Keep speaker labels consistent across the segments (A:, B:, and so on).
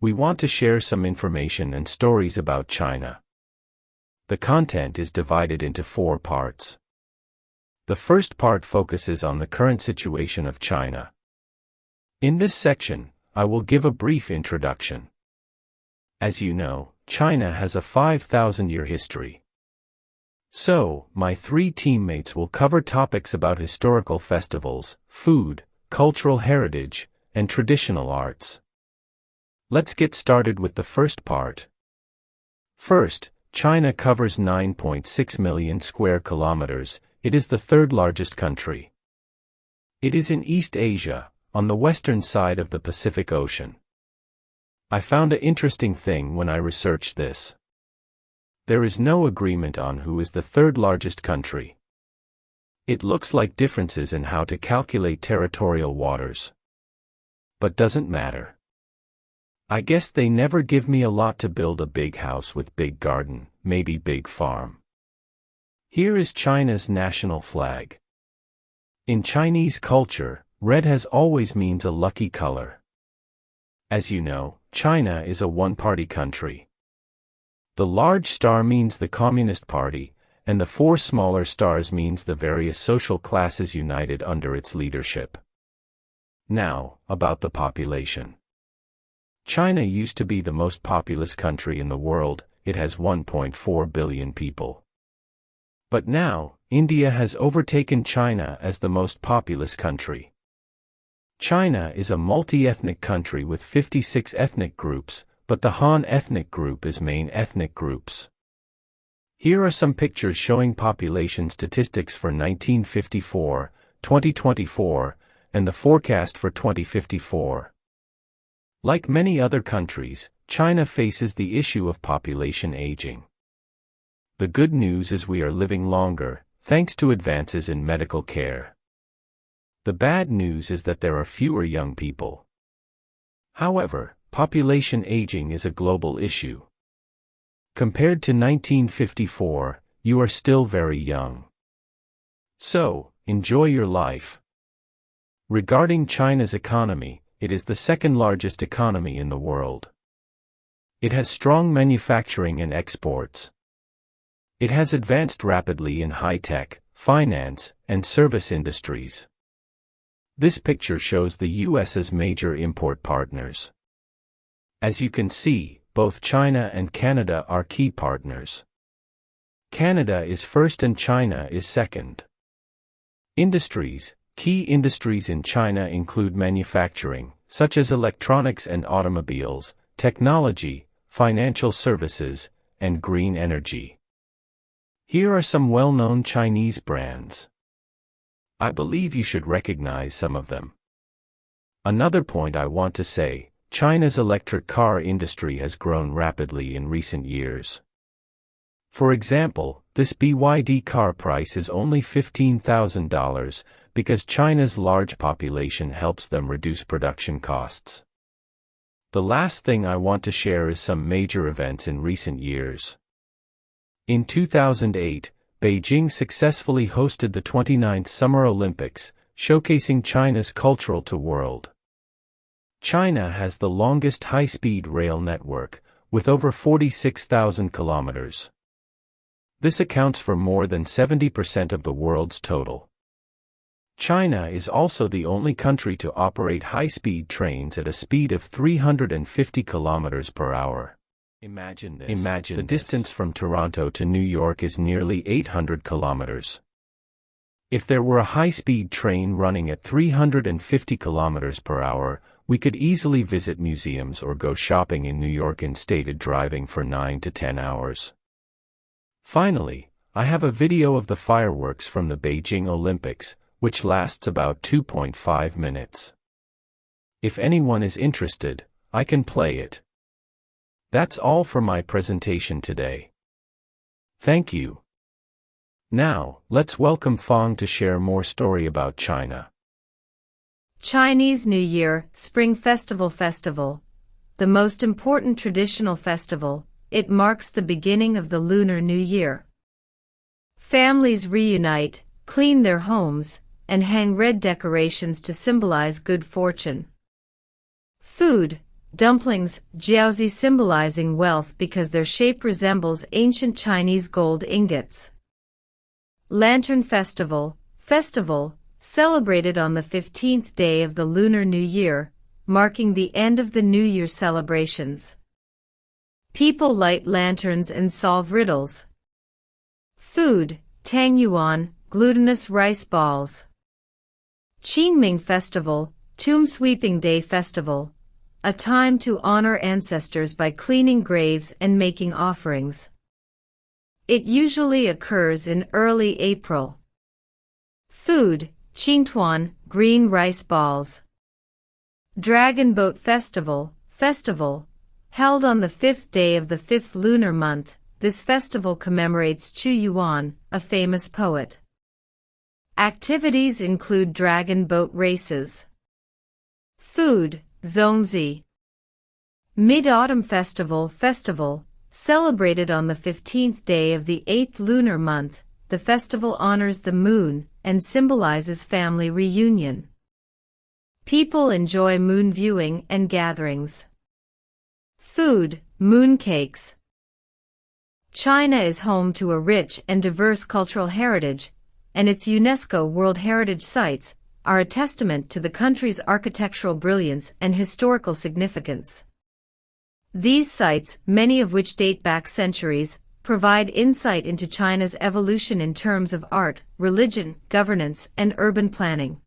A: We want to share some information and stories about China. The content is divided into 4 parts. The first part focuses on the current situation of China. In this section, I will give a brief introduction. As you know, China has a 5,000-year history. So, my 3 teammates will cover topics about historical festivals, food, cultural heritage, and traditional arts. Let's get started with the first part. First, China covers 9.6 million square kilometers. It is the 3rd largest country. It is in East Asia, on the western side of the Pacific Ocean. I found an interesting thing when I researched this. There is no agreement on who is the 3rd largest country. It looks like differences in how to calculate territorial waters. But doesn't matter. I guess they never give me a lot to build a big house with big garden, maybe big farm. Here is China's national flag. In Chinese culture, red has always means a lucky color. As you know, China is a one-party country. The large star means the Communist Party, and the 4 smaller stars means the various social classes united under its leadership. Now, about the population. China used to be the most populous country in the world. It has 1.4 billion people. But now, India has overtaken China as the most populous country. China is a multi-ethnic country with 56 ethnic groups, but the Han ethnic group is main ethnic groups. Here are some pictures showing population statistics for 1954, 2024, and the forecast for 2054. Like many other countries, China faces the issue of population aging. The good news is we are living longer, thanks to advances in medical care. The bad news is that there are fewer young people. However, population aging is a global issue. Compared to 1954, you are still very young. So, enjoy your life. Regarding China's economy, it is the 2nd largest economy in the world. It has strong manufacturing and exports. It has advanced rapidly in high-tech, finance, and service industries. This picture shows the U.S.'s major import partners. As you can see, both China and Canada are key partners. Canada is first and China is second. Industries. Key industries in China include manufacturing, such as electronics and automobiles, technology, financial services, and green energy. Here are some well-known Chinese brands. I believe you should recognize some of them. Another point I want to say, China's electric car industry has grown rapidly in recent years. For example, this BYD car price is only $15,000, because China's large population helps them reduce production costs. The last thing I want to share is some major events in recent years. In 2008, Beijing successfully hosted the 29th Summer Olympics, showcasing China's cultural to world. China has the longest high-speed rail network, with over 46,000 kilometers. This accounts for more than 70% of the world's total. China is also the only country to operate high-speed trains at a speed of 350 kilometers per hour. Imagine this. The distance from Toronto to New York is nearly 800 kilometers. If there were a high-speed train running at 350 kilometers per hour, we could easily visit museums or go shopping in New York instead of driving for 9 to 10 hours. Finally, I have a video of the fireworks from the Beijing Olympics, which lasts about 2.5 minutes. If anyone is interested, I can play it. That's all for my presentation today. Thank you. Now, let's welcome Fang to share more story about China.
B: Chinese New Year, Spring Festival. The most important traditional festival, it marks the beginning of the Lunar New Year. Families reunite, clean their homes, and hang red decorations to symbolize good fortune. Food. dumplings, jiaozi symbolizing wealth because their shape resembles ancient Chinese gold ingots. Lantern Festival, celebrated on the 15th day of the Lunar New Year, marking the end of the New Year celebrations. People light lanterns and solve riddles. Food, tangyuan, glutinous rice balls. Qingming Festival, Tomb Sweeping Day Festival, a time to honor ancestors by cleaning graves and making offerings. It usually occurs in early April. Food, qingtuan, green rice balls. Dragon Boat Festival, held on the 5th day of the 5th lunar month. This festival commemorates Chu Yuan, a famous poet. Activities include dragon boat races. Food, zongzi. Mid-Autumn Festival, celebrated on the 15th day of the 8th lunar month. The festival honors the moon and symbolizes family reunion. People enjoy moon viewing and gatherings. Food, mooncakes. China is home to a rich and diverse cultural heritage, and its UNESCO World Heritage Sites are a testament to the country's architectural brilliance and historical significance. These sites, many of which date back centuries, provide insight into China's evolution in terms of art, religion, governance, and urban planning.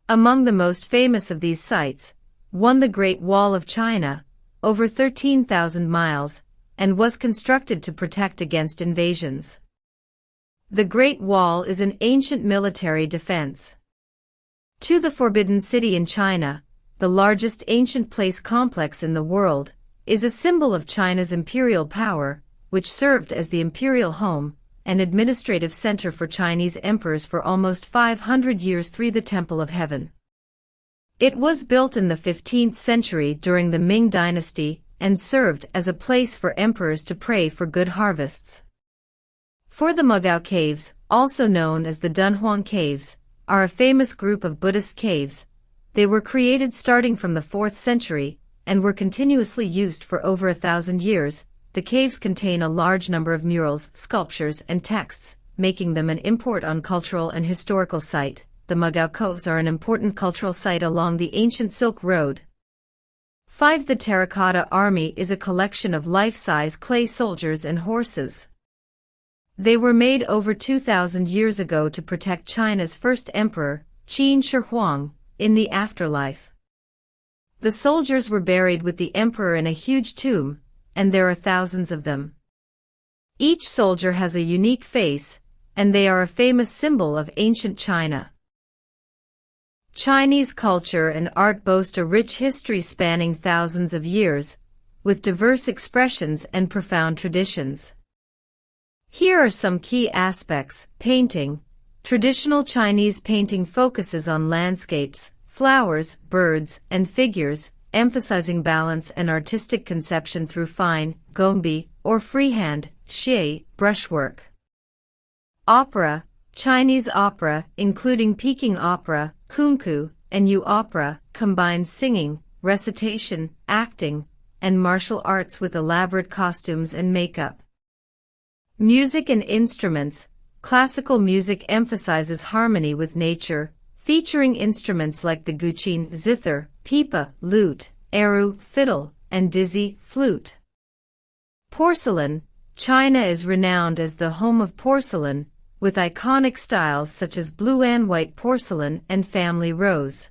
B: Among the most famous of these sites, one the Great Wall of China, over 13,000 miles, and was constructed to protect against invasions. The Great Wall is an ancient military defense. To the Forbidden City in China, the largest ancient place complex in the world, is a symbol of China's imperial power, which served as the imperial home and administrative center for Chinese emperors for almost 500 years through the Temple of Heaven. It was built in the 15th century during the Ming Dynasty and served as a place for emperors to pray for good harvests. For the Mogao Caves, also known as the Dunhuang Caves, are a famous group of Buddhist caves. They were created starting from the 4th century and were continuously used for over 1,000 years. The caves contain a large number of murals, sculptures, and texts, making them an important cultural and historical site. The Mogao Coves are an important cultural site along the ancient Silk Road. 5. The Terracotta Army is a collection of life-size clay soldiers and horses. They were made over 2,000 years ago to protect China's first emperor, Qin Shi Huang, in the afterlife. The soldiers were buried with the emperor in a huge tomb, and there are thousands of them. Each soldier has a unique face, and they are a famous symbol of ancient China. Chinese culture and art boast a rich history spanning thousands of years, with diverse expressions and profound traditions. Here are some key aspects. Painting. Traditional Chinese painting focuses on landscapes, flowers, birds, and figures, emphasizing balance and artistic conception through fine, gongbi, or freehand, xie, brushwork. Opera. Chinese opera, including Peking opera, kunku, and Yu opera, combines singing, recitation, acting, and martial arts with elaborate costumes and makeup. Music and instruments. Classical music emphasizes harmony with nature, featuring instruments like the guqin, zither, pipa, lute, eru, fiddle, and dizi, flute. Porcelain. China is renowned as the home of porcelain, with iconic styles such as blue and white porcelain and family rose.